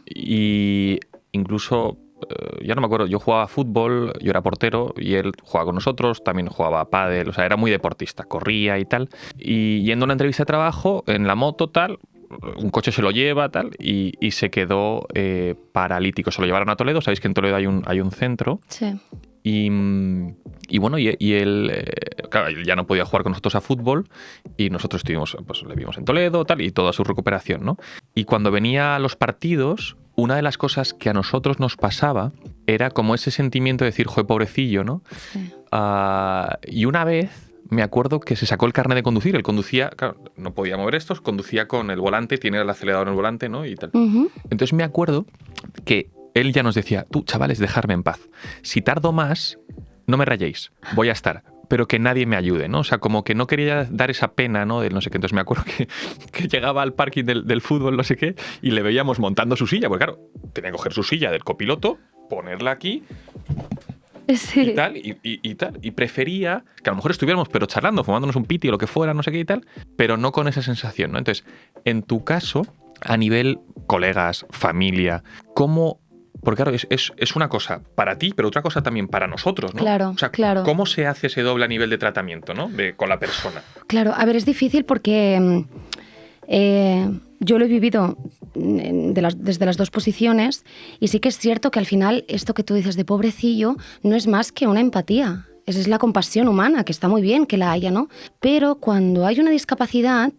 y incluso, ya no me acuerdo, yo jugaba fútbol, yo era portero y él jugaba con nosotros, también jugaba pádel, o sea, era muy deportista, corría y tal. Y yendo a una entrevista de trabajo, en la moto, tal, un coche se lo lleva, tal, y se quedó paralítico. Se lo llevaron a Toledo, sabéis que en Toledo hay un centro. Sí. Y bueno, y él, claro, él ya no podía jugar con nosotros a fútbol y nosotros estuvimos, pues le vimos en Toledo, tal, y toda su recuperación, ¿no? Y cuando venía a los partidos, una de las cosas que a nosotros nos pasaba era como ese sentimiento de decir, joder, pobrecillo, ¿no? Sí. Y una vez me acuerdo que se sacó el carnet de conducir. Él conducía, claro, no podía mover estos, conducía con el volante, tiene el acelerador en el volante, ¿no? Y tal. Entonces me acuerdo que él ya nos decía, tú, chavales, dejarme en paz. Si tardo más, no me rayéis, voy a estar, pero que nadie me ayude, ¿no? O sea, como que no quería dar esa pena, ¿no? Del no sé qué. Entonces me acuerdo que llegaba al parking del fútbol, no sé qué, y le veíamos montando su silla, porque claro, tenía que coger su silla del copiloto, ponerla aquí... Sí. Y tal, y tal. Y prefería que a lo mejor estuviéramos, pero charlando, fumándonos un piti o lo que fuera, no sé qué y tal, pero no con esa sensación, ¿no? Entonces, en tu caso, a nivel colegas, familia, ¿cómo...? Porque claro, es una cosa para ti, pero otra cosa también para nosotros, ¿no? Claro, o sea, claro. ¿cómo se hace ese doble a nivel de tratamiento, ¿no? Con la persona. Claro, a ver, es difícil porque yo lo he vivido desde las dos posiciones y sí que es cierto que al final esto que tú dices de pobrecillo no es más que una empatía. Esa es la compasión humana, que está muy bien que la haya, ¿no? Pero cuando hay una discapacidad,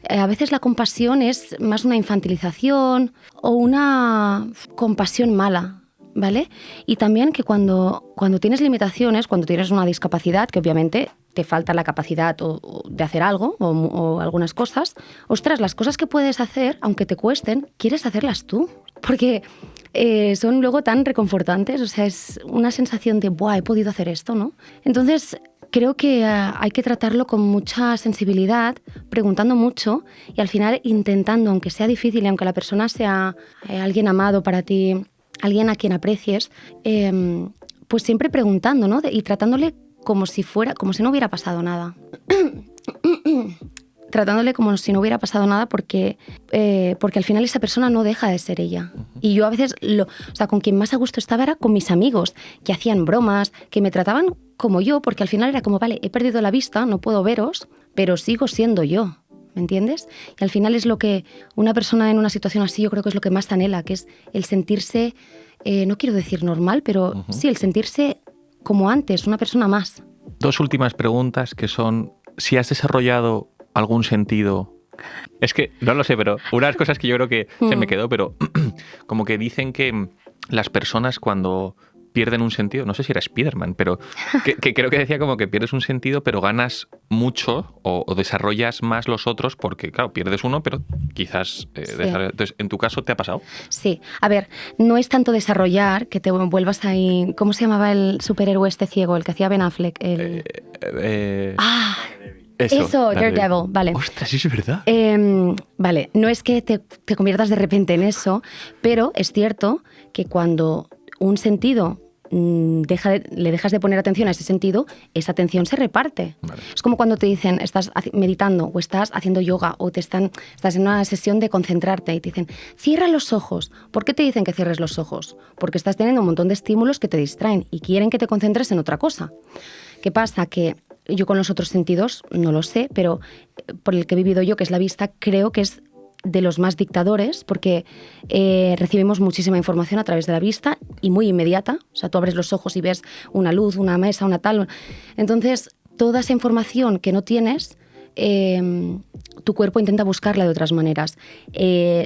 a veces la compasión es más una infantilización o una compasión mala, ¿vale? Y también que cuando tienes limitaciones, cuando tienes una discapacidad, que obviamente te falta la capacidad de hacer algo o algunas cosas, ostras, las cosas que puedes hacer, aunque te cuesten, quieres hacerlas tú. Porque son luego tan reconfortantes, o sea, es una sensación de, ¡buah, he podido hacer esto!, ¿no? Entonces, creo que hay que tratarlo con mucha sensibilidad, preguntando mucho y al final intentando, aunque sea difícil y aunque la persona sea alguien amado para ti, alguien a quien aprecies, pues siempre preguntando, ¿no? Y tratándole como si no hubiera pasado nada. Tratándole como si no hubiera pasado nada porque al final esa persona no deja de ser ella. Y yo a veces, con quien más a gusto estaba era con mis amigos, que hacían bromas, que me trataban como yo, porque al final era como, vale, he perdido la vista, no puedo veros, pero sigo siendo yo, ¿me entiendes? Y al final es lo que una persona en una situación así yo creo que es lo que más anhela, que es el sentirse, no quiero decir normal, pero sí, el sentirse como antes, una persona más. Dos últimas preguntas que son, si has desarrollado algún sentido. Es que no lo sé, pero una de las cosas que yo creo que se me quedó, pero como que dicen que las personas cuando pierden un sentido, no sé si era Spiderman, pero que creo que decía como que pierdes un sentido, pero ganas mucho o desarrollas más los otros porque, claro, pierdes uno, pero quizás... Entonces, ¿en tu caso te ha pasado? Sí. A ver, no es tanto desarrollar que te vuelvas ahí... ¿Cómo se llamaba el superhéroe este ciego, el que hacía Ben Affleck? Eso, Daredevil, vale. Ostras, sí es verdad. Vale, no es que te conviertas de repente en eso, pero es cierto que cuando un sentido le dejas de poner atención a ese sentido, esa atención se reparte. Vale. Es como cuando te dicen, estás meditando o estás haciendo yoga o estás en una sesión de concentrarte y te dicen, cierra los ojos. ¿Por qué te dicen que cierres los ojos? Porque estás teniendo un montón de estímulos que te distraen y quieren que te concentres en otra cosa. ¿Qué pasa? Que yo con los otros sentidos no lo sé, pero por el que he vivido yo, que es la vista, creo que es de los más dictadores porque recibimos muchísima información a través de la vista y muy inmediata. O sea, tú abres los ojos y ves una luz, una mesa, una tal. Entonces, toda esa información que no tienes, tu cuerpo intenta buscarla de otras maneras.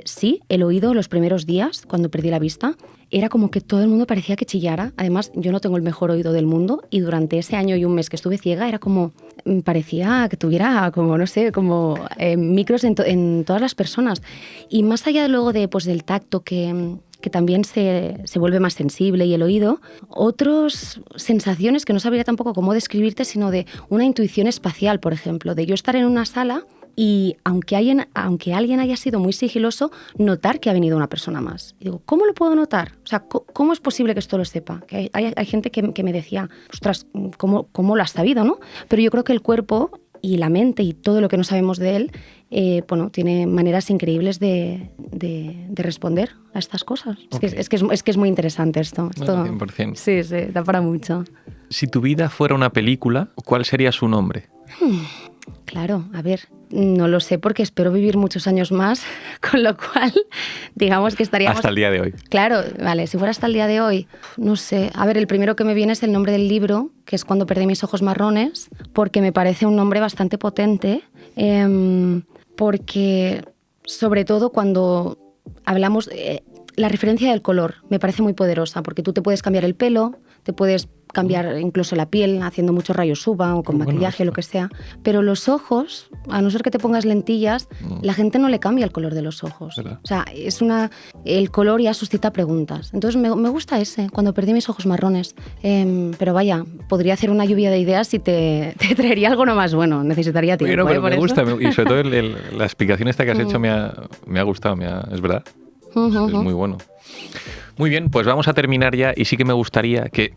Sí, el oído los primeros días, cuando perdí la vista, era como que todo el mundo parecía que chillara. Además, yo no tengo el mejor oído del mundo y durante ese año y un mes que estuve ciega era como, parecía que tuviera como, no sé, como micros en todas las personas. Y más allá luego del tacto que también se vuelve más sensible y el oído, otras sensaciones que no sabría tampoco cómo describirte, sino de una intuición espacial, por ejemplo, de yo estar en una sala y aunque alguien haya sido muy sigiloso, notar que ha venido una persona más. Y digo, ¿cómo lo puedo notar? O sea, ¿cómo es posible que esto lo sepa? Que hay gente que me decía, ostras, ¿cómo lo has sabido, no? Pero yo creo que el cuerpo y la mente y todo lo que no sabemos de él, bueno, tiene maneras increíbles de responder a estas cosas. Okay. Es que es muy interesante esto. 100%. Sí, da para mucho. Si tu vida fuera una película, ¿cuál sería su nombre? Claro, a ver, no lo sé porque espero vivir muchos años más, con lo cual, digamos que estaríamos... Hasta el día de hoy. Claro, vale, si fuera hasta el día de hoy, no sé. A ver, el primero que me viene es el nombre del libro, que es Cuando perdí mis ojos marrones, porque me parece un nombre bastante potente, porque sobre todo cuando hablamos... la referencia del color me parece muy poderosa, porque tú te puedes cambiar el pelo, te puedes cambiar incluso la piel haciendo muchos rayos UVA o con maquillaje, lo que sea. Pero los ojos, a no ser que te pongas lentillas, la gente no le cambia el color de los ojos. ¿Verdad? O sea, el color ya suscita preguntas. Entonces me gusta ese, Cuando perdí mis ojos marrones. Pero vaya, podría hacer una lluvia de ideas y te traería algo no más bueno. Necesitaría tiempo. Pero me gusta, y sobre todo la explicación esta que has hecho me ha gustado, es verdad. Es muy bueno. Muy bien, pues vamos a terminar ya y sí que me gustaría que,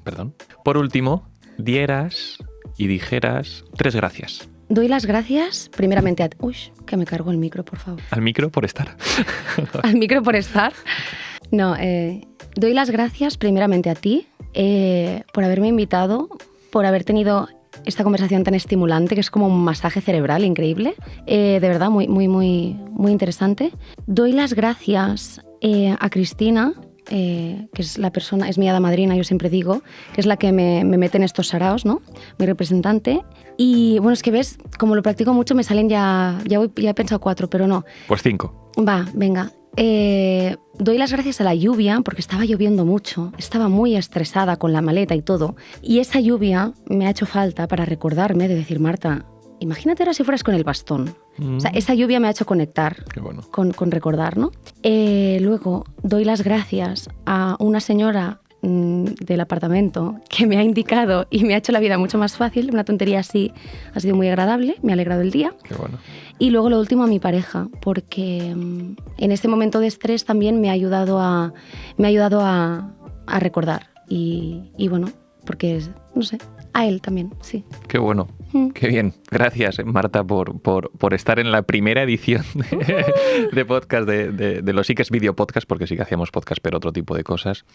perdón, por último, dieras y dijeras 3 gracias. Doy las gracias primeramente a... Uy, que me cargo el micro, por favor. ¿Al micro por estar? ¿Al micro por estar? No, doy las gracias primeramente a ti por haberme invitado, por haber tenido esta conversación tan estimulante, que es como un masaje cerebral increíble. De verdad, muy, muy, muy, muy interesante. Doy las gracias a Cristina, que es la persona, es mi hada madrina, yo siempre digo, que es la que me mete en estos saraos, ¿no? Mi representante. Y bueno, es que ves, como lo practico mucho, me salen ya he pensado 4, pero no. Pues 5. Va, venga. Doy las gracias a la lluvia porque estaba lloviendo mucho, estaba muy estresada con la maleta y todo, y esa lluvia me ha hecho falta para recordarme de decir, Marta, imagínate ahora si fueras con el bastón. O sea, esa lluvia me ha hecho conectar con recordar, ¿no? Luego doy las gracias a una señora del apartamento que me ha indicado y me ha hecho la vida mucho más fácil. Una tontería así ha sido muy agradable, me ha alegrado el día. Qué bueno. Y luego lo último a mi pareja, porque en este momento de estrés también me ha ayudado a recordar. Y bueno, porque, no sé, a él también, sí. Qué bueno, qué bien. Gracias, Marta, por estar en la primera edición de podcast de los Iques Video Podcast, porque sí que hacíamos podcast, pero otro tipo de cosas.